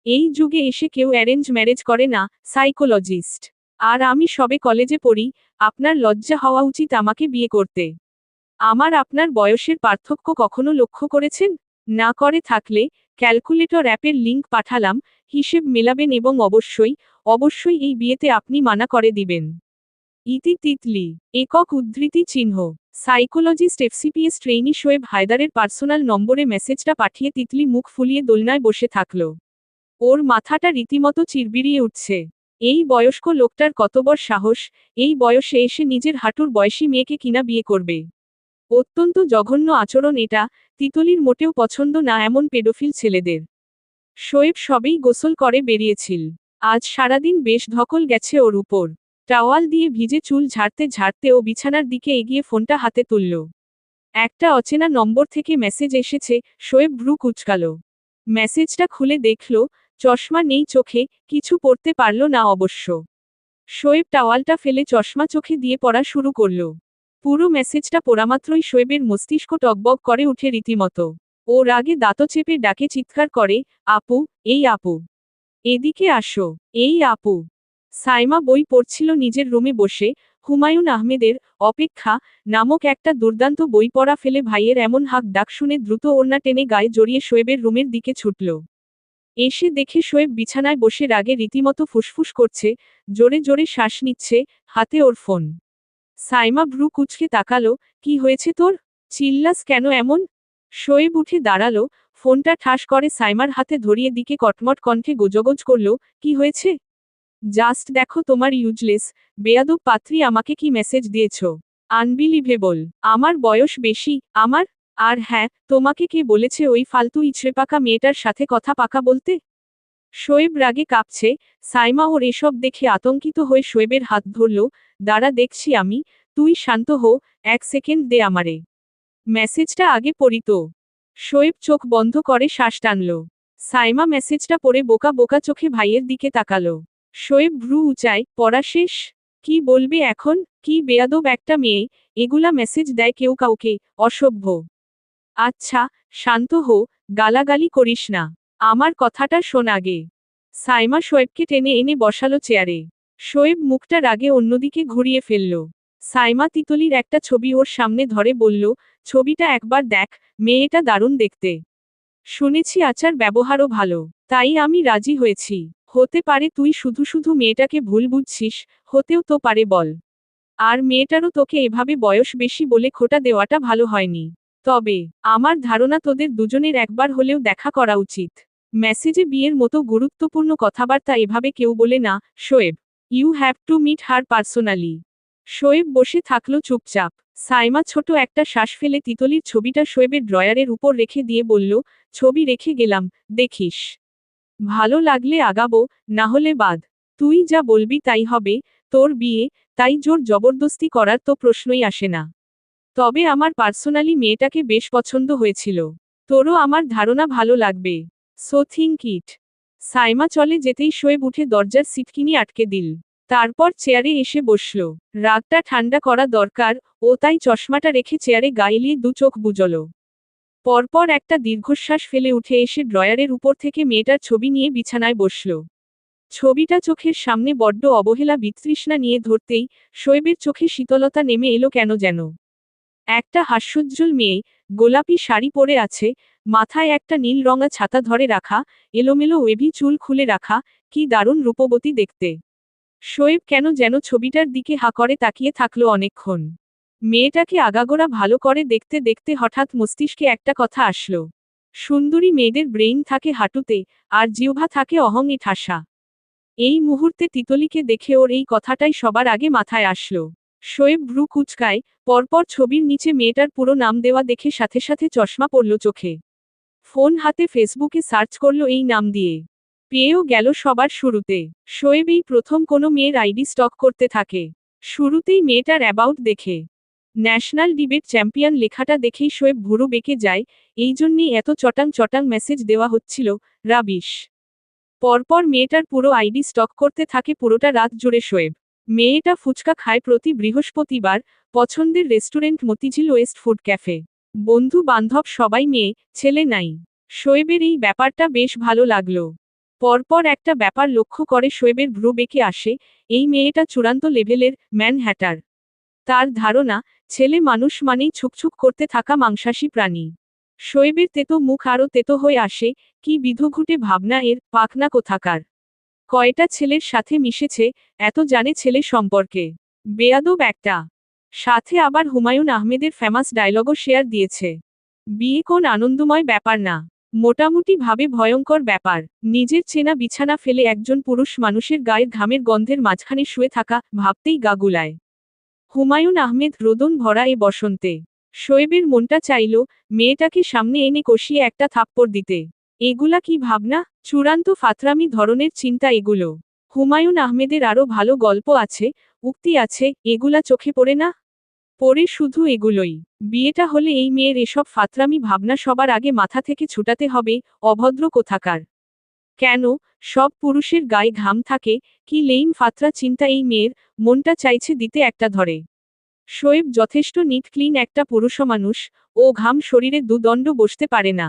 এই যুগে এসে কেউ অ্যারেঞ্জ ম্যারেজ করে না, সাইকোলজিস্ট। আর আমি সবে কলেজে পড়ি, আপনার লজ্জা হওয়া উচিত আমাকে বিয়ে করতে। আমার আপনার বয়সের পার্থক্য কখনো লক্ষ্য করেছেন? না করে থাকলে, ক্যালকুলেটর অ্যাপের লিংক পাঠালাম, হিসেব মেলাবেন এবং অবশ্যই এই বিয়েতে আপনি মানা করে দিবেন। ইতি তিতলি। একক উদ্ধৃতি চিহ্ন। সাইকোলজিস্ট এফসিপিএস ট্রেইনি শোয়েব হায়দারের পার্সোনাল নম্বরে মেসেজটা পাঠিয়ে তিতলি মুখ ফুলিয়ে দোলনায় বসে থাকল। ওর মাথাটা রীতিমতো চিরবিরিয়ে উঠছে। এই বয়স্ক লোকটার কত বড় সাহস, এই বয়সে এসে নিজের হাঁটুর বয়সী মেয়েকে কিনা বিয়ে করবে। অত্যন্ত জঘন্য আচরণ এটা, তিতলির মোটেও পছন্দ না এমন পেডোফিল ছেলেদের। শোয়েব সবেই গোসল করে বেরিয়েছিল। আজ সারাদিন বেশ ধকল গেছে ওর উপর। টাওয়াল দিয়ে ভিজে চুল ঝাড়তে ঝাড়তে ও বিছানার দিকে এগিয়ে ফোনটা হাতে তুলল। একটা অচেনা নম্বর থেকে মেসেজ এসেছে, শোয়েব ভ্রু কুঁচকাল। মেসেজটা খুলে দেখল, চশমা নেই চোখে, কিছু পড়তে পারল না অবশ্য। শোয়েব টাওয়ালটা ফেলে চশমা চোখে দিয়ে পড়া শুরু করল। পুরো মেসেজটা পড়ামাত্রই শোয়েবের মস্তিষ্ক টগবগ করে উঠে রীতিমতো। ও রাগে দাঁত চেপে ডাকে চিৎকার করে, আপু, এই আপু। এদিকে আসো, এই আপু। সাইমা বই পড়ছিল নিজের রুমে বসে, হুমায়ুন আহমেদের অপেক্ষা নামক একটা দুর্দান্ত বই পড়া ফেলে ভাইয়ের এমন হাঁক ডাক শুনে দ্রুত ওড়না টেনে গায়ে জড়িয়ে শোয়েবের রুমের দিকে ছুটল। এসে দেখে শোয়েব বিছানায় বসে রাগে রীতিমতো ফুসফুস করছে, জোরে জোরে শ্বাস নিচ্ছে, হাতে ওর ফোন। সাইমা ভ্রু কুঁচকে তাকালো, কি হয়েছে তোর? চিল্লাস কেন এমন? শোয়েব উঠে দাঁড়ালো, ফোনটা ঠাস করে সাইমার হাতে ধরিয়ে দিকে কটমট কণ্ঠে গোজগোজ করল, কি হয়েছে? জাস্ট দেখো তোমার ইউজলেস, বেয়াদব পাত্রী আমাকে কি মেসেজ দিয়েছ? আনবিলিভেবল। আমার বয়স বেশি, আমার? আর হ্যাঁ, তোমাকে কে বলেছে ওই ফালতু ইচড়েপাকা মেয়েটার সাথে কথা পাকা বলতে? শোয়েব রাগে কাঁপছে, সাইমা ওর এসব দেখে আতঙ্কিত হয়ে শোয়েবের হাত ধরল, দাঁড়া দেখছি আমি, তুই শান্ত হো, 1 সেকেন্ড দে আমারে। মেসেজটা আগে পড়ি তো। শোয়েব চোখ বন্ধ করে শ্বাস টানল। সাইমা মেসেজটা পড়ে বোকা বোকা চোখে ভাইয়ের দিকে তাকালো। শোয়েব ভ্রু উঁচায়, পড়া শেষ? কি বলবে এখন? কি বেয়াদব একটা মেয়ে, এগুলা মেসেজ দেয় কেউ কাউকে, অসভ্য। আচ্ছা, শান্ত হো, গালাগালি করিস না। আমার কথাটা শোন আগে। সাইমা শোয়েবকে টেনে এনে বসালো চেয়ারে। শোয়েব মুখটা রাগে অন্যদিকে ঘুরিয়ে ফেলল। সাইমা তিতলির একটা ছবি ওর সামনে ধরে বলল, ছবিটা একবার দেখ, মেয়েটা দারুণ দেখতে। শুনেছি আচার ব্যবহারও ভালো, তাই আমি রাজি হয়েছি। হতে পারে তুই শুধু শুধু মেয়েটাকে ভুল বুঝছিস, হতেও তো পারে বল। আর মেয়েটারও তোকে এভাবে বয়স বেশি বলে খোটা দেওয়াটা ভালো হয়নি। তবে আমার ধারণা তোদের দুজনের একবার হলেও দেখা করা উচিত। মেসেজে বিয়ের মতো গুরুত্বপূর্ণ কথাবার্তা এভাবে কেউ বলে না, Shoaib. You have to meet her personally. Shoaib বসে থাকলো চুপচাপ। সাইমা ছোট একটা শ্বাস ফেলে তিতলির ছবিটা শোয়েবের ড্রয়ারের উপর রেখে দিয়ে বলল, ছবি রেখে গেলাম, দেখিস। ভালো লাগলে আগাবো, না হলে বাদ। তুই যা বলবি তাই হবে, তোর বিয়ে, তাই জোর জবরদস্তি করার তো প্রশ্নই আসে না। তবে আমার পার্সোনালি মেয়েটাকে বেশ পছন্দ হয়েছিল। তোরও আমার ধারণা ভালো লাগবে। So think it. সাইমা চলে যেতেই শোয়েব উঠে দরজার সিটকিনি আটকে দিল। তারপর চেয়ারে এসে বসল। রাগটা ঠান্ডা করা দরকার, ও তাই চশমাটা রেখে চেয়ারে গা এলিয়ে দু চোখ বুজল। পরপর একটা দীর্ঘশ্বাস ফেলে উঠে এসে ড্রয়ারের উপর থেকে মেয়েটার ছবি নিয়ে বিছানায় বসল। ছবিটা চোখের সামনে বড্ড অবহেলা বিতৃষ্ণা নিয়ে ধরতেই, শোয়েবের চোখে শীতলতা নেমে এলো কেন যেন। একটা হাস্যোজ্জ্বল মেয়ে, গোলাপি শাড়ি পরে আছে, মাথায় একটা নীল রঙা ছাতা ধরে রাখা, এলোমেলো ওয়েভি চুল খুলে রাখা, কি দারুণ রূপবতী দেখতে। শোয়েব কেন যেন ছবিটার দিকে হা করে তাকিয়ে থাকলো অনেকক্ষণ। মেয়েটাকে আগাগোড়া ভালো করে দেখতে দেখতে হঠাৎ মস্তিষ্কে একটা কথা আসলো। সুন্দরী মেয়েদের ব্রেইন থাকে হাঁটুতে, আর জিহ্বা থাকে অহংই ঠাসা। এই মুহূর্তে তিতলিকে দেখে ওর এই কথাটাই সবার আগে মাথায় আসলো। শোয়েব ভ্রু কুঁচকায়, পরপর ছবির নিচে মেয়েটার পুরো নাম দেওয়া দেখে সাথে সাথে চশমা পড়ল চোখে। ফোন হাতে ফেসবুকে সার্চ করল এই নাম দিয়ে। পেয়েও গেল সবার শুরুতে। শোয়েব এই প্রথম কোনো মেয়ের আইডি স্টক করতে থাকে। শুরুতেই মেয়েটার অ্যাবাউট দেখে ন্যাশনাল ডিবেট চ্যাম্পিয়ন লেখাটা দেখেই শোয়েব ভুরু বেঁকে যায়, এই জন্যই এত চটাং চটাং মেসেজ দেওয়া হচ্ছিল, রাবিশ। পরপর মেয়েটার পুরো আইডি স্টক করতে থাকে পুরোটা রাত জুড়ে শোয়েব। মেয়েটা ফুচকা খায় প্রতি বৃহস্পতিবার, পছন্দের restaurant Motijheel West food cafe. বন্ধু বান্ধব সবাই মেয়ে, ছেলে নাই। শোয়েবের এই ব্যাপারটা বেশ ভালো লাগলো। পরপর একটা ব্যাপার লক্ষ্য করে শোয়েবের ভ্রু বেঁকে আসে, এই মেয়েটা চূড়ান্ত লেভেলের ম্যানহ্যাটার। তার ধারণা, ছেলে মানুষ মানেই ছুকছুক করতে থাকা মাংসাশী প্রাণী। শোয়েবের তেতো মুখ আরও তেতো হয়ে আসে, কি বিধঘুটে ভাবনা এর, পাকনা কোথাকার। কয়টা ছেলের সাথে মিশেছে, এত জানে ছেলে সম্পর্কে। বেয়াদব একটা। সাথে আবার হুমায়ুন আহমেদের ফেমাস ডায়লগও শেয়ার দিয়েছে। বিয়ে কোন আনন্দময় ব্যাপার না, মোটামুটি ভাবে ভয়ঙ্কর ব্যাপার। নিজের চেনা বিছানা ফেলে একজন পুরুষ মানুষের গায়ের ঘামের গন্ধের মাঝখানে শুয়ে থাকা, ভাবতেই গা গুলায়। হুমায়ুন আহমেদ রোদন ভরা এ বসন্তে। শোয়েবের মনটা চাইল, মেয়েটাকে সামনে এনে কষিয়ে একটা থাপ্পড় দিতে। এগুলা কি ভাবনা, চূড়ান্ত ফাতরামি ধরনের চিন্তা এগুলো। হুমায়ুন আহমেদের আরও ভালো গল্প আছে, উক্তি আছে, এগুলা চোখে পড়ে না? পড়ে শুধু এগুলোই। বিয়েটা হলে এই মেয়ের এসব ফাতরামি ভাবনা সবার আগে মাথা থেকে ছুটাতে হবে, অভদ্র কোথাকার। কেন, সব পুরুষের গায়ে ঘাম থাকে, কি লেইম ফাতরা চিন্তা এই মেয়ের, মনটা চাইছে দিতে একটা ধরে। শোয়েব যথেষ্ট নিট ক্লিন একটা পুরুষমানুষ, ও ঘাম শরীরে দুদণ্ড বসতে পারে না।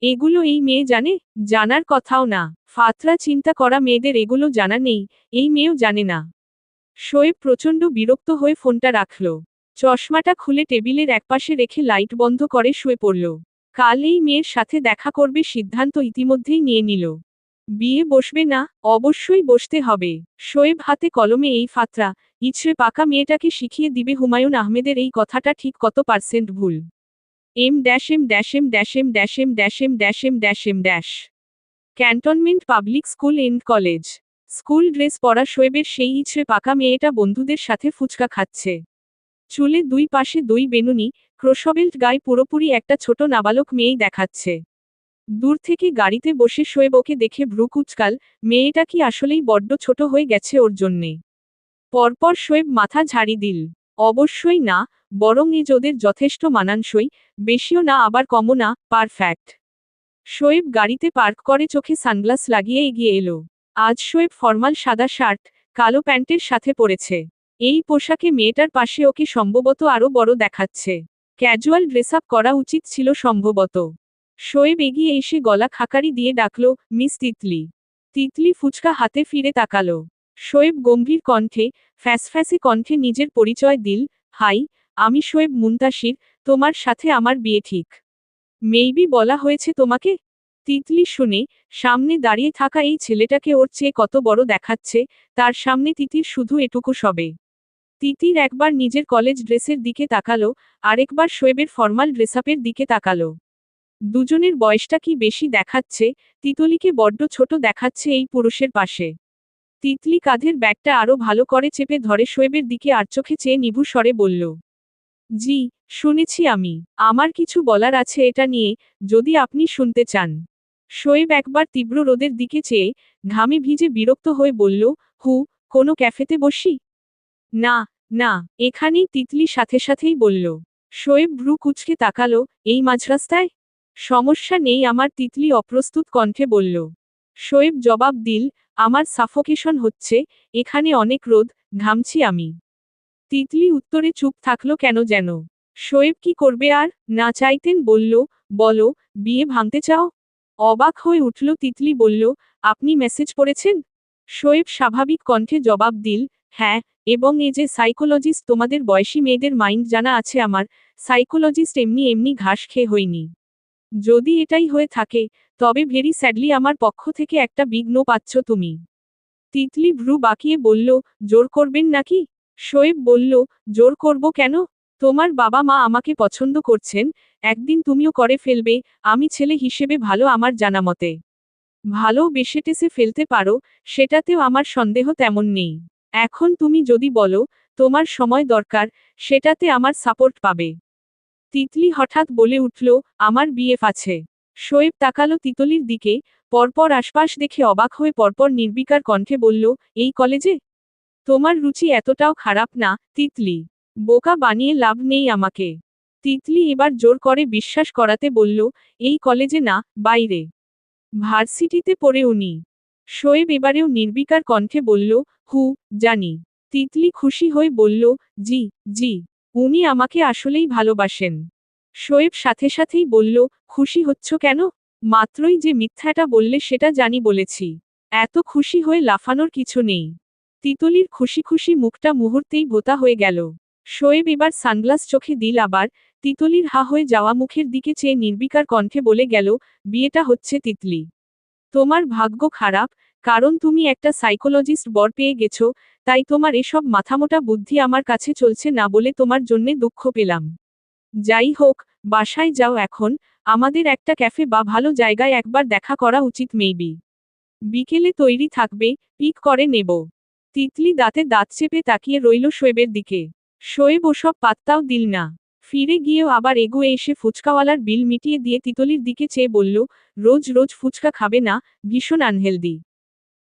এগুলো এই মেয়ে জানে? জানার কথাও না। ফাতরা চিন্তা করা মেয়েদের এগুলো জানা নেই, এই মেয়েও জানে না। শোয়েব প্রচণ্ড বিরক্ত হয়ে ফোনটা রাখল। চশমাটা খুলে টেবিলের একপাশে রেখে লাইট বন্ধ করে শুয়ে পড়ল। কাল এই মেয়ের সাথে দেখা করবে সিদ্ধান্ত ইতিমধ্যেই নিয়ে নিল। বিয়ে বসবে না, অবশ্যই বসতে হবে। শোয়েব হাতে কলমে এই ফাতরা, ইছড়ে পাকা মেয়েটাকে শিখিয়ে দিবে হুমায়ুন আহমেদের এই কথাটা ঠিক কত পার্সেন্ট ভুল। M-M-M-M-M-M-M-M-M-M cantonment public school and college. School dress পরা শোয়েবের সেই ইছড়ে পাকা মেয়েটা বন্ধুদের সাথে ফুচকা খাচ্ছে। চুলে দুই পাশে দুই বেনুনি, ক্রোশবেল্ট গায়ে পুরোপুরি একটা ছোট নাবালক মেয়েই দেখাচ্ছে। দূর থেকে গাড়িতে বসে শোয়েব ওকে দেখে ভ্রু কুঁচকাল, মেয়েটা কি আসলেই বড্ড ছোট হয়ে গেছে ওর জন্যে। পরপর শোয়েব মাথা ঝাড়ি দিল। অবশ্যই না, বরং এজ ওদের যথেষ্ট মানানসই, বেশিও না আবার কমও না, পারফ্যাক্ট। শোয়েব গাড়িতে পার্ক করে চোখে সানগ্লাস লাগিয়ে এগিয়ে এলো। আজ শোয়েব ফর্মাল সাদা শার্ট, কালো প্যান্টের সাথে পরেছে। এই পোশাকে মেয়েটার পাশে ওকে সম্ভবত আরও বড় দেখাচ্ছে। ক্যাজুয়াল ড্রেস আপ করা উচিত ছিল সম্ভবত। শোয়েব এগিয়ে এসে গলা খাকারি দিয়ে ডাকল, মিস তিতলি। তিতলি ফুচকা হাতে ফিরে তাকালো। শোয়েব গম্ভীর কণ্ঠে, ফ্যাসফ্যাসে কণ্ঠে নিজের পরিচয় দিল, হাই, আমি শোয়েব মুনতাসির, তোমার সাথে আমার বিয়ে ঠিক। মেইবি বলা হয়েছে তোমাকে? তিতলি শুনে, সামনে দাঁড়িয়ে থাকা এই ছেলেটাকে ওর চেয়ে কত বড় দেখাচ্ছে, তার সামনে তিতির শুধু এটুকু সবে। তিতির একবার নিজের কলেজ ড্রেসের দিকে তাকালো, আরেকবার শোয়েবের ফর্মাল ড্রেসআপের দিকে তাকালো। দুজনের বয়সটা কি বেশি দেখাচ্ছে, তিতলিকে বড্ড ছোট দেখাচ্ছে এই পুরুষের পাশে। তিতলি কাঁধের ব্যাগটা আরো ভালো করে চেপে ধরে শোয়েবের দিকে আড়চোখে চেয়ে নিভু স্বরে বলল, জি, শুনেছি আমি। আমার কিছু বলার আছে এটা নিয়ে, যদি আপনি শুনতে চান। শোয়েব একবার তীব্র রোদের দিকে চেয়ে, ঘামে ভিজে বিরক্ত হয়ে বলল, কোনো ক্যাফেতে বসি? না, না, এখানেই তিতলি সাথে সাথেই বলল। শোয়েব ভ্রু কুঁচকে তাকালো, এই মাঝরাস্তায়? সমস্যা নেই আমার তিতলি অপ্রস্তুত কণ্ঠে বলল। শোয়েব জবাব দিল, আমার সাফোকেশন হচ্ছে, এখানে অনেক রোদ, ঘামছি আমি। তিতলি উত্তরে চুপ থাকলো কেন যেন। শোয়েব কি করবে আর, না চাইতেন বলল, বলো, বিয়ে ভাঙতে চাও? অবাক হয়ে উঠল তিতলি বলল, আপনি মেসেজ পড়েছেন? শোয়েব স্বাভাবিক কণ্ঠে জবাব দিল, হ্যাঁ, এবং এ যে সাইকোলজিস্ট তোমাদের বয়সী মেয়েদের মাইন্ড জানা আছে আমার, সাইকোলজিস্ট এমনি এমনি ঘাস খেয়ে হইনি। যদি এটাই হয়ে থাকে, তবে ভেরি স্যাডলি আমার পক্ষ থেকে একটা বিগ নো পাচ্ছ তুমি। তিতলি ভ্রু বাঁকিয়ে বলল, জোর করবেন নাকি? শোয়েব বলল, জোর করব কেন? তোমার বাবা মা আমাকে পছন্দ করছেন, একদিন তুমিও করে ফেলবে, আমি ছেলে হিসেবে ভালো আমার জানা মতে। ভালো বেসে টেসে ফেলতে পারো, সেটাতেও আমার সন্দেহ তেমন নেই। এখন তুমি যদি বলো, তোমার সময় দরকার, সেটাতে আমার সাপোর্ট পাবে। তিতলি হঠাৎ বলে উঠল, আমার বিএফ আছে। শোয়েব তাকালো তিতলির দিকে, পরপর আশপাশ দেখে অবাক হয়ে পরপর নির্বিকার কণ্ঠে বলল, এই কলেজে? তোমার রুচি এতটাও খারাপ না, তিতলি। বোকা বানিয়ে লাভ নেই আমাকে। তিতলি এবার জোর করে বিশ্বাস করাতে বলল, এই কলেজে না, বাইরে। ভার্সিটিতে পড়ে উনি। শোয়েব এবারেও নির্বিকার কণ্ঠে বলল, জানি। তিতলি খুশি হয়ে বলল, জি, জি। উনি আমাকে আসলেই ভালোবাসেন। শোয়েব সাথে সাথেই বলল, খুশি হচ্ছ কেন? মাত্রই যে মিথ্যাটা বললে সেটা জানি বলেছি। এত খুশি হয়ে লাফানোর কিছু নেই। তিতলির খুশি খুশি মুখটা মুহূর্তেই ভোঁতা হয়ে গেল। শোয়েব এবার সানগ্লাস চোখে দিল আবার, তিতলির হা হয়ে যাওয়া মুখের দিকে চেয়ে নির্বিকার কণ্ঠে বলে গেল, বিয়েটা হচ্ছে তিতলি। তোমার ভাগ্য খারাপ, কারণ তুমি একটা সাইকোলজিস্ট বর পেয়ে গেছো, তাই তোমার এসব মাথামোটা বুদ্ধি আমার কাছে চলছে না বলে তোমার জন্যে দুঃখ পেলাম। যাই হোক, বাসায় যাও এখন, আমাদের একটা ক্যাফে বা ভালো জায়গায় একবার দেখা করা উচিত মেবি। বিকেলে তৈরি থাকবে, পিক করে নেব। তিতলি দাঁতে দাঁত চেপে তাকিয়ে রইল শোয়েবের দিকে। শোয়েব ওসব পাত্তাও দিল না। ফিরে গিয়েও আবার এগোয়ে এসে ফুচকাওয়ালার বিল মিটিয়ে দিয়ে তিতলির দিকে চেয়ে বলল, রোজ রোজ ফুচকা খাবে না, ভীষণ আনহেলদি।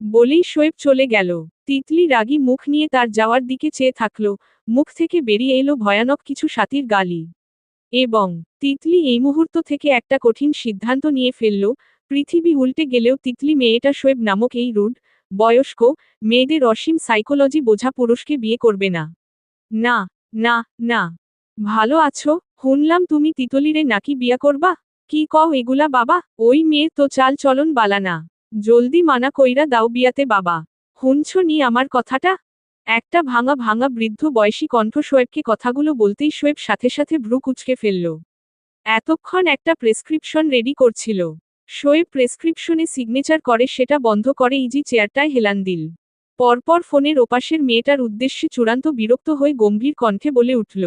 বলেই শোয়েব চলে গেল। তিতলি রাগী মুখ নিয়ে তার যাওয়ার দিকে চেয়ে থাকল, মুখ থেকে বেরিয়ে এলো ভয়ানক কিছু সাতির গালি। এবং তিতলি এই মুহূর্ত থেকে একটা কঠিন সিদ্ধান্ত নিয়ে ফেলল, পৃথিবী উল্টে গেলেও তিতলি মেয়েটা শোয়েব নামক এই রুড, বয়স্ক, মেয়েদের অসীম সাইকোলজি বোঝা পুরুষকে বিয়ে করবে না। না, না, না। ভালো আছো? শুনলাম তুমি তিতলিরে নাকি বিয়া করবা? কি কও এগুলা বাবা? ওই মেয়ের তো চাল চলন বালা না। জলদি মানা কইরা দাও বিয়াতে বাবা। শুনছ নি আমার কথাটা? একটা ভাঙা ভাঙা বৃদ্ধ বয়সী কণ্ঠ শোয়েবকে কথাগুলো বলতেই শোয়েব সাথে সাথে ভ্রু কুঁচকে ফেলল। এতক্ষণ একটা প্রেসক্রিপশন রেডি করছিল। শোয়েব প্রেসক্রিপশনে সিগনেচার করে সেটা বন্ধ করে ইজি চেয়ারটায় হেলান দিল। পরপর ফোনের ওপাশের মেয়েটার উদ্দেশ্যে চূড়ান্ত বিরক্ত হয়ে গম্ভীর কণ্ঠে বলে উঠল,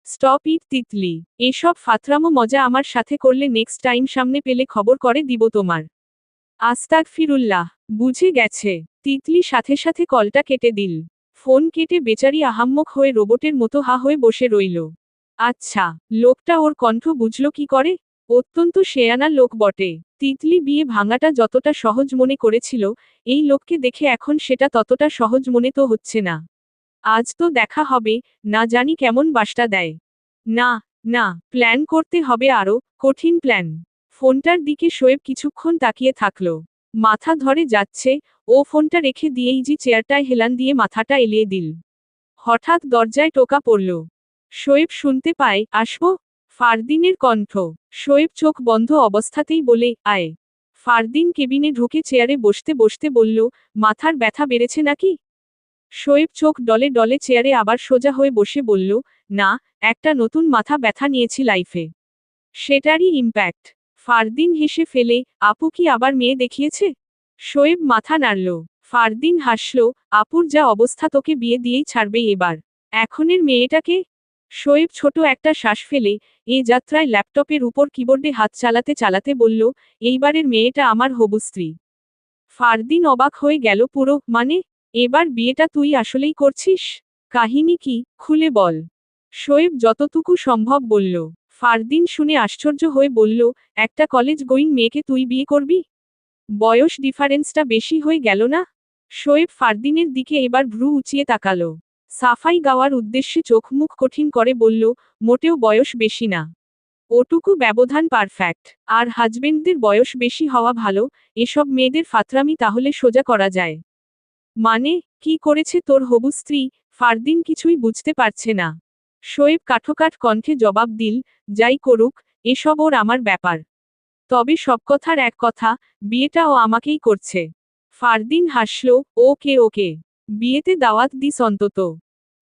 স্টপ ইট তিতলি, এসব ফাতরামো মজা আমার সাথে করলে নেক্সট টাইম সামনে পেলে খবর করে দিব তোমার। আস্তাগফিরুল্লাহ। বুঝে গেছে। তিতলি সাথে সাথে কলটা কেটে দিল। ফোন কেটে বেচারি আহাম্মক হয়ে রোবটের মতো হা হয়ে বসে রইল। আচ্ছা, লোকটা ওর কণ্ঠ বুঝল কি করে? অত্যন্ত শেয়ানা লোক বটে। তিতলি বিয়ে ভাঙাটা যতটা সহজ মনে করেছিল, এই লোককে দেখে এখন সেটা ততটা সহজ মনে তো হচ্ছে না। আজ তো দেখা হবে, না জানি কেমন বাসটা দেয়। না, না, প্ল্যান করতে হবে আরো, কঠিন প্ল্যান। ফোনটার দিকে শোয়েব কিছুক্ষণ তাকিয়ে থাকল। মাথা ধরে যাচ্ছে, ও ফোনটা রেখে দিয়েই জি চেয়ারটায় হেলান দিয়ে মাথাটা এলিয়ে দিল। হঠাৎ দরজায় টোকা পড়ল। শোয়েব শুনতে পায়, আসবো? ফারদিনের কণ্ঠ। শোয়েব চোখ বন্ধ অবস্থাতেই বলে, আয়। ফারদিন কেবিনে ঢুকে চেয়ারে বসতে বসতে বলল, মাথার ব্যথা বেড়েছে নাকি? শোয়েব চোখ ডলে ডলে চেয়ারে আবার সোজা হয়ে বসে বলল, না, একটা নতুন মাথা ব্যথা নিয়েছি লাইফে। সেটারই ইম্প্যাক্ট। ফারদিন হেসে ফেলে, আপু কি আবার মেয়ে দেখিয়েছে? শোয়েব মাথা নাড়ল। ফারদিন হাসল, আপুর যা অবস্থা তোকে বিয়ে দিয়েই ছাড়বে এবার। এখনের মেয়েটাকে? শোয়েব ছোট একটা শ্বাস ফেলে, এ যাত্রায় ল্যাপটপের উপর কিবোর্ডে হাত চালাতে চালাতে বলল, এইবারের মেয়েটা আমার হবু স্ত্রী। ফারদিন অবাক হয়ে গেল পুরো, মানে? এবার বিয়েটা তুই আসলেই করছিস? কাহিনী কি, খুলে বল। শোয়েব যতটুকু সম্ভব বলল। ফারদিন শুনে আশ্চর্য হয়ে বলল, একটা কলেজ গোয়িং মেয়েকে তুই বিয়ে করবি? বয়স ডিফারেন্সটা বেশি হয়ে গেল না? শোয়েব ফারদিনের দিকে এবার ভ্রু উঁচিয়ে তাকালো। সাফাই গাওয়ার উদ্দেশ্যে চোখ মুখ কঠিন করে বলল, মোটেও বয়স বেশি না। ওটুকু ব্যবধান পারফেক্ট। আর হাজবেন্ডদের বয়স বেশি হওয়া ভালো, এসব মেয়েদের ফাতরামি তাহলে সোজা করা যায়। মানে, কি করেছে তোর হবু স্ত্রী? ফারদিন কিছুই বুঝতে পারছে না। শোয়েব কাঠোকাঠ কণ্ঠে জবাব দিল, যাই করুক, এসব ওর আমার ব্যাপার। তবে সব কথার এক কথা, বিয়েটা ও আমাকেই করছে। ফারদিন হাসল, ওকে ওকে। বিয়েতে দাওয়াত দিস অন্তত।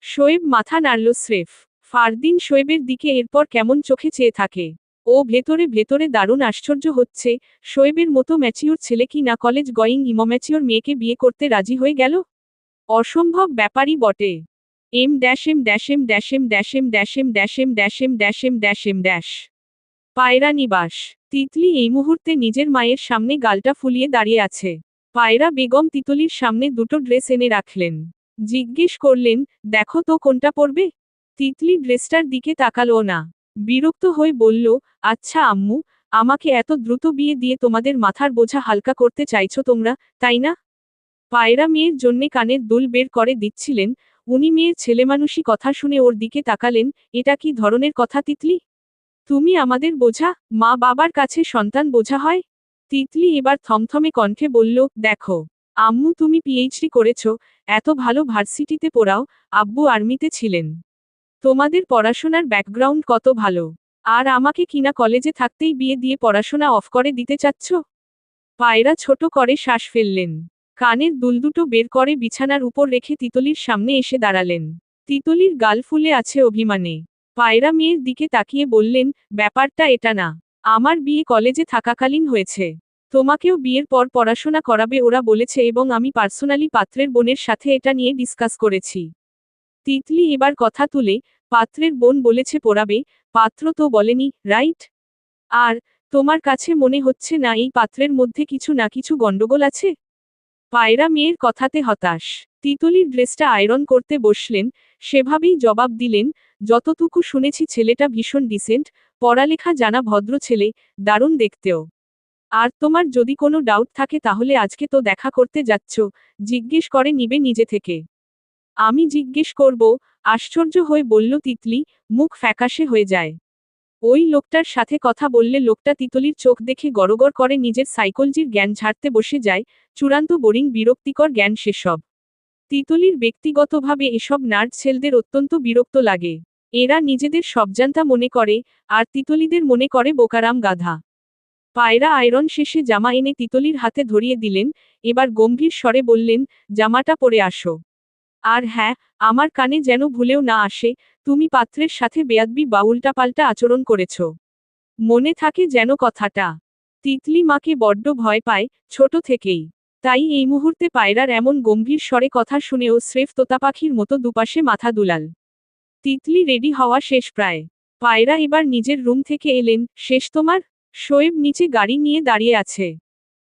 শোয়েব মাথা নাড়ল স্রেফ। ফারদিন শোয়েবের দিকে এরপর কেমন চোখে চেয়ে থাকে। ও ভেতরে ভেতরে দারুণ আশ্চর্য হচ্ছে, শোয়েবের মতো ম্যাচিওর ছেলে কি না কলেজ গোয়িং ইমম্যাচিওর মেয়েকে বিয়ে করতে রাজি হয়ে গেল? অসম্ভব ব্যাপারই বটে। M dash M dash M dash M dash M dash M dash M dash M dash M dash M dash. পায়রা নিবাস। তিতলি এই মুহূর্তে নিজের মায়ের সামনে গালটা ফুলিয়ে দাঁড়িয়ে আছে। পায়রা বেগম তিতলির সামনে দুটো ড্রেস এনে রাখলেন। জিজ্ঞেস করলেন, দেখো তো কোনটা পরবে? তিতলি ড্রেসটার দিকে তাকালো না। বিরক্ত হয়ে বলল, আচ্ছা আম্মু, আমাকে এত দ্রুত বিয়ে দিয়ে তোমাদের মাথার বোঝা হালকা করতে চাইছো তোমরা, তাই না? পায়রা মেয়ের জন্যে কানের দুল বের করে দিচ্ছিলেন, উনি মেয়ের ছেলেমানুষি কথা শুনে ওর দিকে তাকালেন, এটা কি ধরনের কথা তিতলি? তুমি আমাদের বোঝা? মা বাবার কাছে সন্তান বোঝা হয়? তিতলি এবার থমথমে কণ্ঠে বলল, দেখো আম্মু, তুমি পিএইচডি করেছো, এত ভালো ভার্সিটিতে পড়াও, আব্বু আর্মিতে ছিলেন। তোমাদের পড়াশোনার ব্যাকগ্রাউন্ড কত ভালো। আর আমাকে কিনা কলেজে থাকতেই বিয়ে দিয়ে পড়াশোনা অফ করে দিতে চাচ্ছ? পায়রা ছোট করে শ্বাস ফেললেন। কানের দুলদুটো বের করে বিছানার উপর রেখে তিতলির সামনে এসে দাঁড়ালেন। তিতলির গাল ফুলে আছে অভিমানে। পায়রা মেয়ের দিকে তাকিয়ে বললেন, ব্যাপারটা এটা না। আমার বিয়ে কলেজে থাকাকালীন হয়েছে। তোমাকেও বিয়ের পর পড়াশোনা করাবে ওরা বলেছে এবং আমি পার্সোনালি পাত্রের বোনের সাথে এটা নিয়ে ডিসকাস করেছি। তিতলি এবার কথা তুলে, পাত্রের বোন বলেছে পড়াবে, পাত্র তো বলেনি, রাইট? আর তোমার কাছে মনে হচ্ছে না এই পাত্রের মধ্যে কিছু না কিছু গন্ডগোল আছে? পায়রা মেয়ের কথাতে হতাশ। তিতলির ড্রেসটা আয়রন করতে বসলেন, সেভাবেই জবাব দিলেন, যতটুকু শুনেছি ছেলেটা ভীষণ ডিসেন্ট, পড়ালেখা জানা ভদ্র ছেলে, দারুণ দেখতেও। আর তোমার যদি কোনো ডাউট থাকে তাহলে আজকে তো দেখা করতে যাচ্ছ, জিজ্ঞেস করে নিবে নিজে থেকে। আমি জিজ্ঞেস করব? আশ্চর্য হয়ে বলল তিতলি, মুখ ফ্যাকাশে হয়ে যায়। ওই লোকটার সাথে কথা বললে লোকটা তিতলির চোখ দেখে গড়গড় করে নিজের সাইকোলজির জ্ঞান ঝাড়তে বসে যায়, চূড়ান্ত বোরিং বিরক্তিকর জ্ঞান সেসব। তিতলির ব্যক্তিগতভাবে এসব নার্ড ছেলেদের অত্যন্ত বিরক্ত লাগে। এরা নিজেদের সবজান্তা মনে করে, আর তিতলিদের মনে করে বোকারাম গাধা। পায়রা আয়রন শেষে জামা এনে তিতলির হাতে ধরিয়ে দিলেন, এবার গম্ভীর স্বরে বললেন, জামাটা পরে আসো। আর হ্যাঁ, আমার কানে যেন ভুলেও না আসে, তুমি পাত্রের সাথে বেয়াদবি বা উল্টাপাল্টা আচরণ করেছ। মনে থাকে যেন কথাটা। তিতলি মাকে বড্ড ভয় পায়, ছোট থেকেই। তাই এই মুহূর্তে পায়রার এমন গম্ভীর স্বরে কথা শুনেও স্রেফ তোতাপাখির মতো দুপাশে মাথা দুলাল। তিতলি রেডি হওয়া শেষ প্রায়। পায়রা এবার নিজের রুম থেকে এলেন, শেষ তোমার? শোয়েব নিচে গাড়ি নিয়ে দাঁড়িয়ে আছে।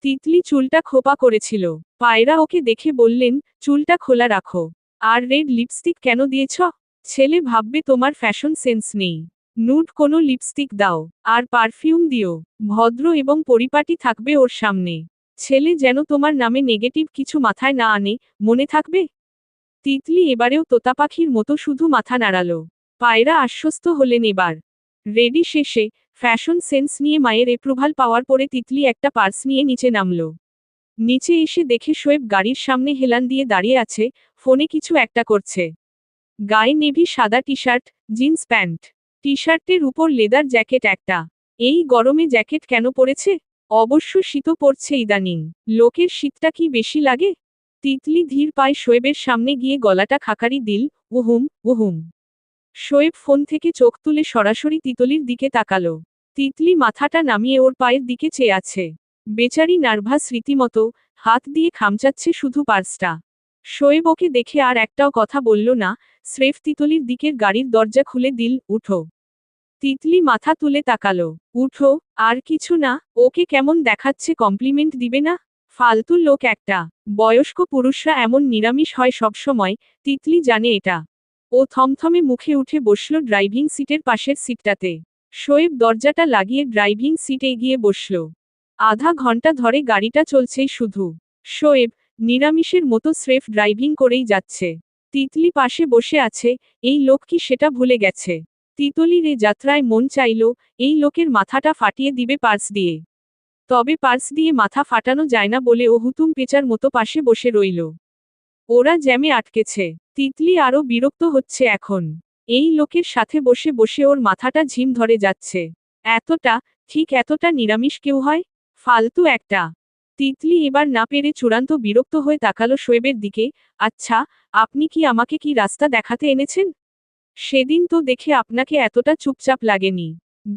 তিতলি চুলটা খোপা করেছিল। পায়রা ওকে দেখে বললেন, চুলটা খোলা রাখো। আর রেড লিপস্টিক কেন দিয়েছ? ছেলে ভাববে তোমার ফ্যাশন সেন্স নেই। নুড কোনো লিপস্টিক দাও, আর পারফিউম দিও। ভদ্র এবং পরিপাটি থাকবে ওর সামনে। ছেলে যেন তোমার নামে নেগেটিভ কিছু মাথায় না আনে, মনে থাকবে? তিতলি এবারেও তোতাপাখির মতো শুধু মাথা নাড়ালো। পায়রা আশ্বস্ত হলেন এবার। রেডি শেষে, ফ্যাশন সেন্স নিয়ে মায়ের এপ্রুভাল পাওয়ার পরে তিতলি একটা পার্স নিয়ে নিচে নামল। নিচে এসে দেখে শোয়েব গাড়ির সামনে হেলান দিয়ে দাঁড়িয়ে আছে, ফোনে কিছু একটা করছে। গায়ে নেভি সাদা টি শার্ট, জিন্স প্যান্ট। টি শার্টের উপর লেদার জ্যাকেট একটা। এই গরমে জ্যাকেট কেন পরেছে? অবশ্য শীতও পড়ছে ইদানিং। লোকের শীতটা কি বেশি লাগে? তিতলি ধীর পায়ে শোয়েবের সামনে গিয়ে গলাটা খাকারি দিল, উহুম, উহুম। শোয়েব ফোন থেকে চোখ তুলে সরাসরি তিতলির দিকে তাকালো। তিতলি মাথাটা নামিয়ে ওর পায়ের দিকে চেয়ে আছে। বেচারি নার্ভাস রীতিমতো, হাত দিয়ে খামচাচ্ছে শুধু পার্সটা। শোয়েব ওকে দেখে আর একটাও কথা বলল না, স্রেফ তিতলির দিকের গাড়ির দরজা খুলে দিল, উঠো। তিতলি মাথা তুলে তাকালো। উঠো? আর কিছু না? ওকে কেমন দেখাচ্ছে, কমপ্লিমেন্ট দিবে না? ফালতু লোক একটা। বয়স্ক পুরুষরা এমন নিরামিষ হয় সবসময়, তিতলি জানে এটা। ও থমথমে মুখে উঠে বসল ড্রাইভিং সিটের পাশের সিটটাতে। শোয়েব দরজাটা লাগিয়ে ড্রাইভিং সিটে এগিয়ে বসল। আধা ঘন্টা ধরে গাড়িটা চলছেই শুধু। শোয়েব নিরামিষের মতো স্রেফ ড্রাইভিং করেই যাচ্ছে। তিতলি পাশে বসে আছে, এই লোক কি সেটা ভুলে গেছে? তিতলির এ যাত্রায় মন চাইল, এই লোকের মাথাটা ফাটিয়ে দিবে পার্স দিয়ে। তবে পার্স দিয়ে মাথা ফাটানো যায় না বলে ও হুতুম পেঁচার মতো পাশে বসে রইল। ওরা জ্যামে আটকেছে। তিতলি আরও বিরক্ত হচ্ছে এখন। এই লোকের সাথে বসে বসে ওর মাথাটা ঝিম ধরে যাচ্ছে। এতটা, ঠিক এতটা নিরামিষ কেউ হয়? ফালতু একটা। তিতলি এবার না পেরে চূড়ান্ত বিরক্ত হয়ে তাকালো শোয়েবের দিকে, আচ্ছা, আপনি কি আমাকে কি রাস্তা দেখাতে এনেছেন? সেদিন তো দেখে আপনাকে এতটা চুপচাপ লাগেনি।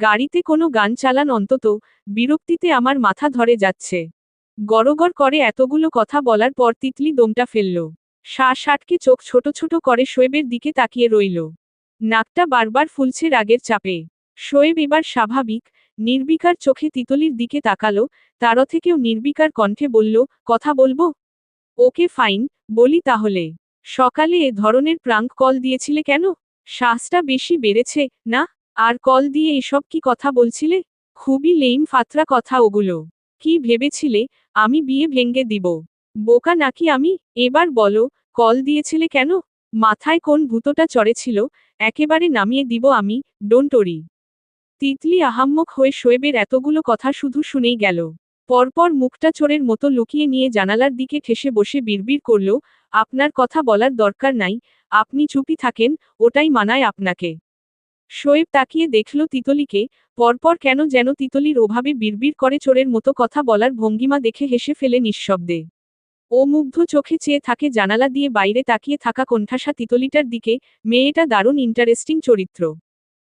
গাড়িতে কোনো গান চালান অন্তত, বিরক্তিতে আমার মাথা ধরে যাচ্ছে। গড়গড় করে এতগুলো কথা বলার পর তিতলি দমটা ফেলল। শ্বাস আটকে চোখ ছোট ছোট করে শোয়েবের দিকে তাকিয়ে রইল। নাকটা বারবার ফুলছে রাগের চাপে। শোয়েব এবার স্বাভাবিক, নির্বিকার চোখে তিতলির দিকে তাকালো, তার থেকেও নির্বিকার কণ্ঠে বলল, কথা বলবো? ওকে ফাইন, বলি তাহলে। সকালে এ ধরনের প্রাঙ্ক কল দিয়েছিলে কেন? শ্বাসটা বেশি বেড়েছে, না? আর কল দিয়ে এসব কি কথা বলছিলে? খুবই লেইম ফাত্রা কথা ওগুলো। কি ভেবেছিলে, আমি বিয়ে ভেঙ্গে দিব? বোকা নাকি আমি? এবার বলো, কল দিয়েছিলে কেন? মাথায় কোন ভূতটা চড়েছিল, একেবারে নামিয়ে দিব আমি, ডোন্ট ওরি। তিতলি আহাম্মক হয়ে শোয়েবের এতগুলো কথা শুধু শুনেই গেল। পরপর মুখটা চোরের মতো লুকিয়ে নিয়ে জানালার দিকে ঠেসে বসে বিড়বিড় করল, আপনার কথা বলার দরকার নাই, আপনি চুপই থাকেন, ওটাই মানায় আপনাকে। শোয়েব তাকিয়ে দেখল তিতলিকে, পরপর কেন যেন তিতলির ওভাবে বিড়বিড় করে চোরের মতো কথা বলার ভঙ্গিমা দেখে হেসে ফেলে নিঃশব্দে। ও মুগ্ধ চোখে চেয়ে থাকে জানালা দিয়ে বাইরে তাকিয়ে থাকা কোণঠাসা তিতলিটার দিকে, মেয়েটা দারুণ ইন্টারেস্টিং চরিত্র।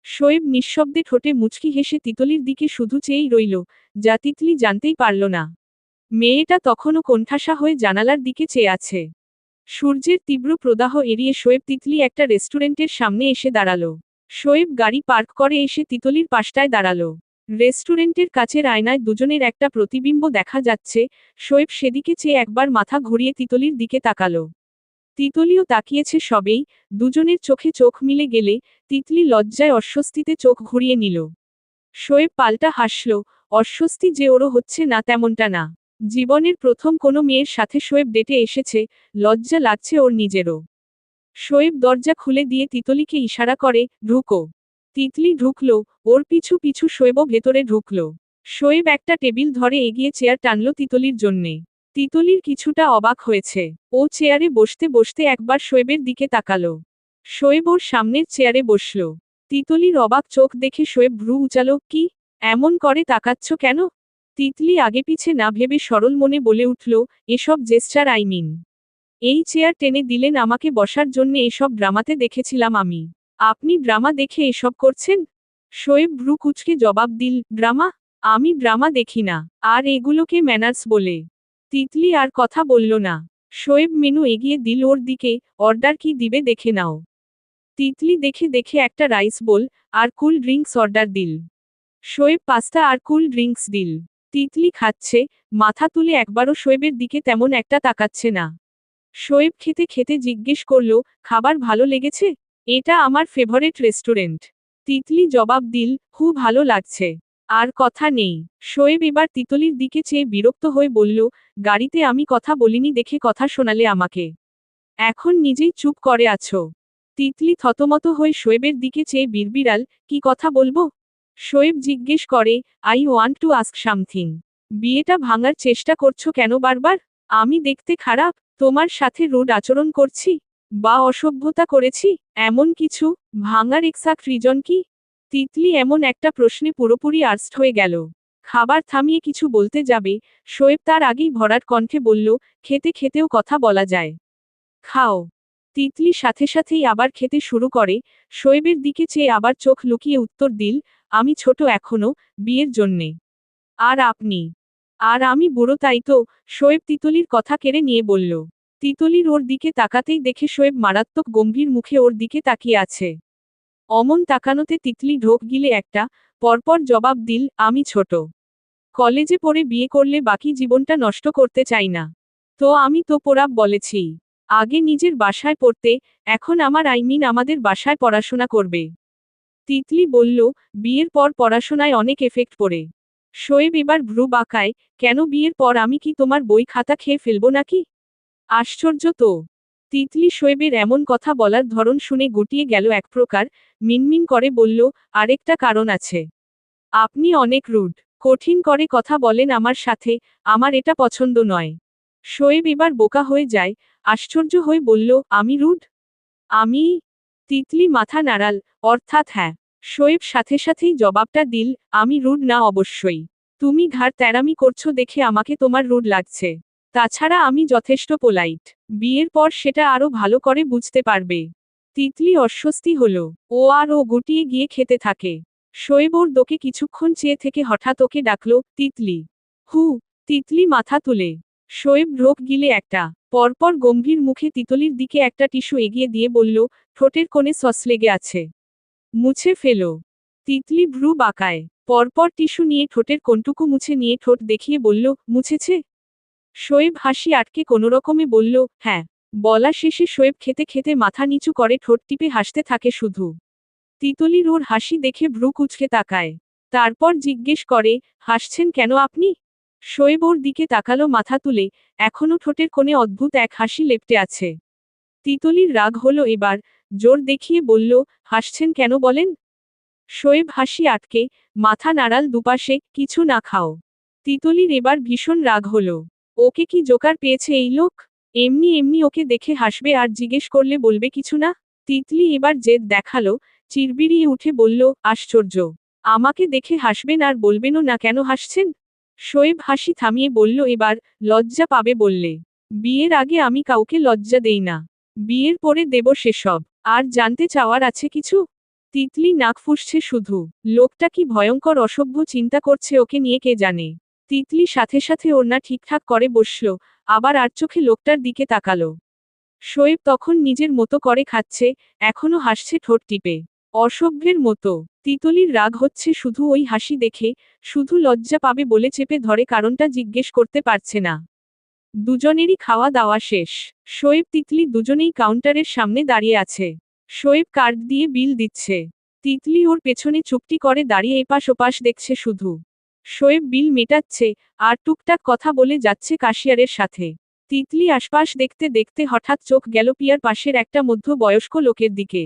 শোয়েব নিঃশব্দে ঠোঁটে মুচকি হেসে তিতলির দিকে শুধু চেয়েই রইল, যা তিতলি জানতেই পারল না। মেয়েটা তখনও কোণঠাসা হয়ে জানালার দিকে চেয়ে আছে। সূর্যের তীব্র প্রদাহ এড়িয়ে শোয়েব তিতলি একটা রেস্টুরেন্টের সামনে এসে দাঁড়ালো। শোয়েব গাড়ি পার্ক করে এসে তিতলির পাশটায় দাঁড়ালো। রেস্টুরেন্টের কাছের আয়নায় দুজনের একটা প্রতিবিম্ব দেখা যাচ্ছে। শোয়েব সেদিকে চেয়ে একবার মাথা ঘুরিয়ে তিতলির দিকে তাকালো। তিতলিও তাকিয়েছে সবেই, দুজনের চোখে চোখ মিলে গেলে, তিতলি লজ্জায় অস্বস্তিতে চোখ ঘুরিয়ে নিল। শোয়েব পাল্টা হাসল, অস্বস্তি যে ওরও হচ্ছে না তেমনটা না। জীবনের প্রথম কোনো মেয়ের সাথে শোয়েব ডেটে এসেছে, লজ্জা লাগছে ওর নিজেরও। শোয়েব দরজা খুলে দিয়ে তিতলিকে ইশারা করে, ঢুকো। তিতলি ঢুকলো, ওর পিছু পিছু শোয়েবও ভেতরে ঢুকলো। শোয়েব একটা টেবিল ধরে এগিয়ে চেয়ার টানল তিতলির জন্যে। তিতলির কিছুটা অবাক হয়েছে। ও চেয়ারে বসতে বসতে একবার শোয়েবের দিকে তাকালো। শোয়েব ওর সামনের চেয়ারে বসল। তিতলির অবাক চোখ দেখে শোয়েব ভ্রু উচালো, কি এমন করে তাকাচ্ছ কেন? তিতলি আগে পিছে না ভেবে সরল মনে বলে উঠল, এসব জেস্চার আই মিন। এই চেয়ার টেনে দিলেন আমাকে বসার জন্য, এসব ড্রামাতে দেখেছিলাম আমি। আপনি ড্রামা দেখে এসব করছেন? শোয়েব ভ্রু কুঁচকে জবাব দিল, ড্রামা? আমি ড্রামা দেখি না। আর এগুলোকে ম্যানার্স বলে। তিতলি আর কথা বলল না। শোয়েব মেনু এগিয়ে দিল ওর দিকে, অর্ডার কি দিবে দেখে নাও। তিতলি দেখে দেখে একটা রাইস বোল আর কুল ড্রিঙ্কস অর্ডার দিল। শোয়েব পাস্তা আর কুল ড্রিঙ্কস দিল। তিতলি খাচ্ছে, মাথা তুলে একবারও শোয়েবের দিকে তেমন একটা তাকাচ্ছে না। শোয়েব খেতে খেতে জিজ্ঞেস করল, খাবার ভালো লেগেছে? এটা আমার ফেভারিট রেস্টুরেন্ট। তিতলি জবাব দিল, খুব ভালো লাগছে। আর কথা নেই। শোয়েব এবার তিতলির দিকে চেয়ে বিরক্ত হয়ে বলল, গাড়িতে আমি কথা বলিনি দেখে কথা শোনালে আমাকে। এখন নিজেই চুপ করে আছো। তিতলি থতমত হয়ে শোয়েবের দিকে চেয়ে বিড়বিড়াল, কি কথা বলবো? শোয়েব জিজ্ঞেস করে, I want to ask something. বিয়েটা ভাঙার চেষ্টা করছো কেন বারবার? আমি দেখতে খারাপ? তোমার সাথে রুড আচরণ করছি? বা অসভ্যতা করেছি? এমন কিছু? ভাঙার এক্সাক্ট রিজন কি? তিতলি এমন একটা প্রশ্নে পুরোপুরি আর্স্ট হয়ে গেল। খাবার থামিয়ে কিছু বলতে যাবে, শোয়েব তার আগেই ভরাট কণ্ঠে বলল, খেতে খেতেও কথা বলা যায়। খাও। তিতলি সাথে সাথেই আবার খেতে শুরু করে। শোয়েবের দিকে চেয়ে আবার চোখ লুকিয়ে উত্তর দিল, আমি ছোট এখনো, বিয়ের জন্যে। আর আপনি? আর আমি বুড়ো তাই তো। শোয়েব তিতলির কথা কেড়ে নিয়ে বলল। তিতলির ওর দিকে তাকাতেই দেখে শোয়েব মারাত্মক গম্ভীর মুখে ওর দিকে তাকিয়ে আছে। অমন তাকানোতে তিতলি ঢোক গিলে একটা, পরপর জবাব দিল, আমি ছোট। কলেজে পড়ে বিয়ে করলে বাকি জীবনটা নষ্ট করতে চাই না। তো আমি তো পোড়াব বলেছি। আগে নিজের বাসায় পড়তে, এখন আমার আমাদের বাসায় পড়াশোনা করবে। তিতলি বলল, বিয়ের পর পড়াশোনায় অনেক এফেক্ট পড়ে। শোয়েব এবার ভ্রু বাঁকায়, কেন বিয়ের পর আমি কি তোমার বই খাতা খেয়ে ফেলবো নাকি? আশ্চর্য তো। তিতলি শোয়েবের এমন কথা বলার ধরন শুনে গুটিয়ে গেল এক প্রকার, মিনমিন করে বলল, আরেকটা কারণ আছে। আপনি অনেক রুড। কঠিন করে কথা বলেন আমার সাথে, আমার এটা পছন্দ নয়। শোয়েব এবার বোকা হয়ে যায়, আশ্চর্য হয়ে বলল, আমি রুড? আমি? তিতলি মাথা নাড়াল, অর্থাৎ হ্যাঁ। শোয়েব সাথে সাথেই জবাবটা দিল, আমি রুড না অবশ্যই। তুমি ঘাড় তেরামি করছো দেখে আমাকে তোমার রুড লাগছে। তাছাড়া আমি যথেষ্ট পোলাইট। বিয়ের পর সেটা আরো ভালো করে বুঝতে পারবে। তিতলি অস্বস্তি হলো। ও গুটিয়ে গিয়ে খেতে থাকে। শোয়েব ওর দোকে কিছুক্ষণ চেয়ে থেকে হঠাৎ ওকে ডাকলো, তিতলি। হু। তিতলি মাথা তুলে। শোয়েব ঢোক গিলে একটা, পরপর গম্ভীর মুখে তিতলির দিকে একটা টিস্যু এগিয়ে দিয়ে বলল, ঠোঁটের কোণে সস লেগে আছে। মুছে ফেলো। তিতলি ভ্রু বাঁকায়, পরপর টিস্যু নিয়ে ঠোঁটের কোণটুকু মুছে নিয়ে ঠোঁট দেখিয়ে বলল, মুছেছে? শোয়েব হাসি আটকে কোনোরকমে বলল, হ্যাঁ। বলা শেষে শোয়েব খেতে খেতে মাথা নিচু করে ঠোঁট টিপে হাসতে থাকে শুধু। তিতলির ওর হাসি দেখে ভ্রু কুঁচকে তাকায়। তারপর জিজ্ঞেস করে, হাসছেন কেন আপনি? শোয়েব ওর দিকে তাকালো মাথা তুলে, এখনো ঠোঁটের কোণে অদ্ভুত এক হাসি লেপ্টে আছে। তিতলির রাগ হলো এবার, জোর দেখিয়ে বলল, হাসছেন কেন বলেন? শোয়েব হাসি আটকে, মাথা নাড়াল দুপাশে, কিছু না খাও। তিতলির এবার ভীষণ রাগ হলো। ওকে কি জোকার পেয়েছে এই লোক? এমনি এমনি ওকে দেখে হাসবে আর জিজ্ঞেস করলে বলবে কিছু না? তিতলি এবার জেদ দেখালো, চিরবিড়িয়ে উঠে বলল, আশ্চর্য, আমাকে দেখে হাসবেন আর বলবেনও না কেন হাসছেন? শোয়েব হাসি থামিয়ে বলল, এবার লজ্জা পাবে বললে। বিয়ের আগে আমি কাউকে লজ্জা দেই না, বিয়ের পরে দেব সেসব। আর জানতে চাওয়ার আছে কিছু? তিতলি নাক ফুঁসছে শুধু। লোকটা কি ভয়ঙ্কর অসভ্য চিন্তা করছে ওকে নিয়ে কে জানে। তিতলি সাথে সাথে ওড়না ঠিকঠাক করে বসল, আবার আর চোখে লোকটার দিকে তাকালো। শোয়েব তখন নিজের মতো করে খাচ্ছে, এখনো হাসছে ঠোঁট টিপে। অসভ্যের মতো। তিতলির রাগ হচ্ছে শুধু ওই হাসি দেখে, শুধু লজ্জা পাবে বলে চেপে ধরে কারণটা জিজ্ঞেস করতে পারছে না। দুজনেরই খাওয়া দাওয়া শেষ। শোয়েব তিতলি দুজনেই কাউন্টারের সামনে দাঁড়িয়ে আছে। শোয়েব কার্ড দিয়ে বিল দিচ্ছে। তিতলি ওর পেছনে চুপটি করে দাঁড়িয়ে এপাশ ওপাশ দেখছে শুধু। শোয়েব বিল মেটাচ্ছে, আর টুকটাক কথা বলে যাচ্ছে কাশিয়ারের সাথে। তিতলি আশপাশ দেখতে দেখতে হঠাৎ চোখ গেল পিয়ার পাশের একটা মধ্যবয়স্ক লোকের দিকে।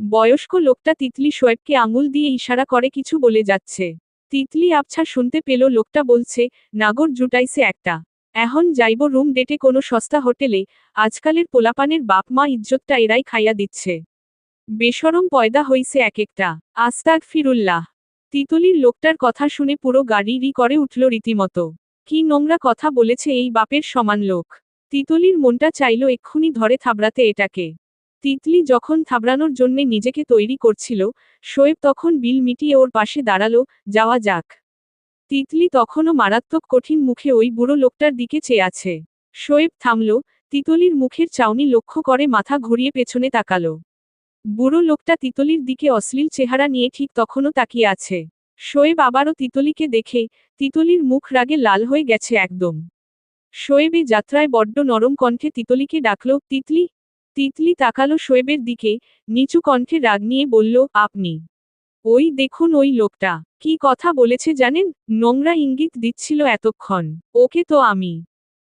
বয়স্ক লোকটা তিতলি শোয়েবকে আঙুল দিয়ে ইশারা করে কিছু বলে যাচ্ছে। তিতলি আবছা শুনতে পেল লোকটা বলছে, নাগর জুটাইছে একটা। এখন যাইব রুম ডেটে কোনো সস্তা হোটেলে, আজকালের পোলাপানের বাপ মা ইজ্জতটা এরাই খাইয়া দিচ্ছে। বেশরম পয়দা হইছে এক একটা। আস্তাগফিরুল্লাহ। তিতলির লোকটার কথা শুনে পুরো গাড়ি রি করে উঠল রীতিমতো। কি নোংরা কথা বলেছে এই বাপের সমান লোক। তিতলির মনটা চাইল এক্ষুনি ধরে থাবড়াতে এটাকে। তিতলি যখন থাবড়ানোর জন্যে নিজেকে তৈরি করছিল, শোয়েব তখন বিল মিটিয়ে ওর পাশে দাঁড়ালো, যাওয়া যাক। তিতলি তখনও মারাত্মক কঠিন মুখে ওই বুড়ো লোকটার দিকে চেয়ে আছে। শোয়েব থামল, তিতলির মুখের চাউনি লক্ষ্য করে মাথা ঘুরিয়ে পেছনে তাকালো। বুড়ো লোকটা তিতলির দিকে অশ্লীল চেহারা নিয়ে ঠিক তখনও তাকিয়ে আছে। শোয়েব আবারও তিতলিকে দেখে, তিতলির মুখ রাগে লাল হয়ে গেছে একদম। শোয়েব এ যাত্রায় বড্ড নরম কণ্ঠে তিতলিকে ডাকল, তিতলি। তিতলি তাকালো শোয়েবের দিকে, নিচু কণ্ঠে রাগ নিয়ে বলল, আপনি? ওই দেখুন ওই লোকটা, কি কথা বলেছে জানেন? নোংরা ইঙ্গিত দিচ্ছিল এতক্ষণ। ওকে তো আমি।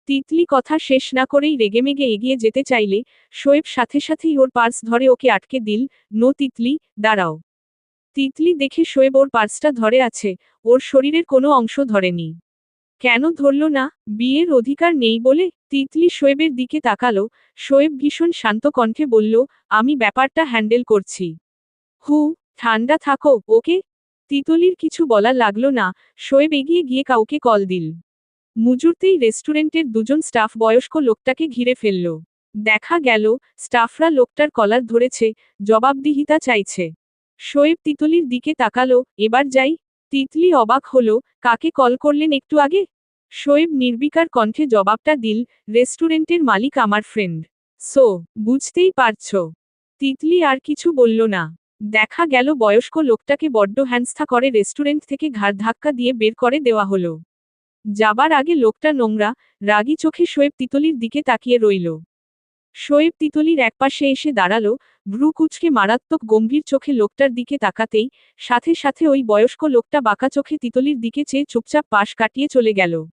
তিতলি কথা শেষ না করেই রেগেমেগে এগিয়ে যেতে চাইলে, শোয়েব সাথে সাথেই ওর পার্স ধরে ওকে আটকে দিল, নো তিতলি, দাঁড়াও। তিতলি দেখে শোয়েব ওর পার্সটা ধরে আছে, ওর শরীরের কোনো অংশ ধরেনি। কেন ধরল না? বিয়ের অধিকার নেই বলে? তিতলি শোয়েবের দিকে তাকালো, শোয়েব ভীষণ শান্ত কণ্ঠে বলল, আমি ব্যাপারটা হ্যান্ডেল করছি। হু, ঠান্ডা থাকো, ওকে? তিতলির কিছু বলা লাগলো না, শোয়েব এগিয়ে গিয়ে কাউকে কল দিল। মুহূর্তেই রেস্টুরেন্টের দুজন স্টাফ বয়স্ক লোকটাকে ঘিরে ফেলল। দেখা গেল, স্টাফরা লোকটার কলার ধরেছে, জবাবদিহিতা চাইছে। শোয়েব তিতলির দিকে তাকালো, এবার যাই? তিতলি অবাক হলো, কাকে কল করলেন একটু আগে? শোয়েব নির্বিকার কণ্ঠে জবাবটা দিল, রেস্টুরেন্টের মালিক আমার ফ্রেন্ড। সো, বুঝতেই পারছো। তিতলি আর কিছু বলল না। দেখা গেল বয়স্ক লোকটাকে বড্ড হ্যান্সথা করে রেস্টুরেন্ট থেকে ঘাড় ধাক্কা দিয়ে বের করে দেওয়া হলো। যাবার আগে লোকটা নোংরা, রাগী চোখে শোয়েব তিতলির দিকে তাকিয়ে রইল। শোয়েব তিতলির একপাশে এসে দাঁড়ালো, ভ্রু কুঁচকে মারাত্মক গম্ভীর চোখে লোকটার দিকে তাকাতেই, সাথে সাথে ওই বয়স্ক লোকটা বাঁকা চোখে তিতলির দিকে চেয়ে চুপচাপ পাশ কাটিয়ে চলে গেল।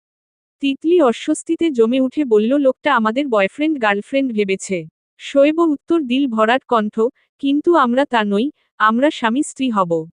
তিতলি অস্বস্তিতে জমে উঠে বলল, লোকটা আমাদের বয়ফ্রেন্ড গার্লফ্রেন্ড ভেবেছে। শোয়েবও উত্তর দিল ভরাট কণ্ঠ, কিন্তু আমরা তা নই, আমরা স্বামী স্ত্রী হব।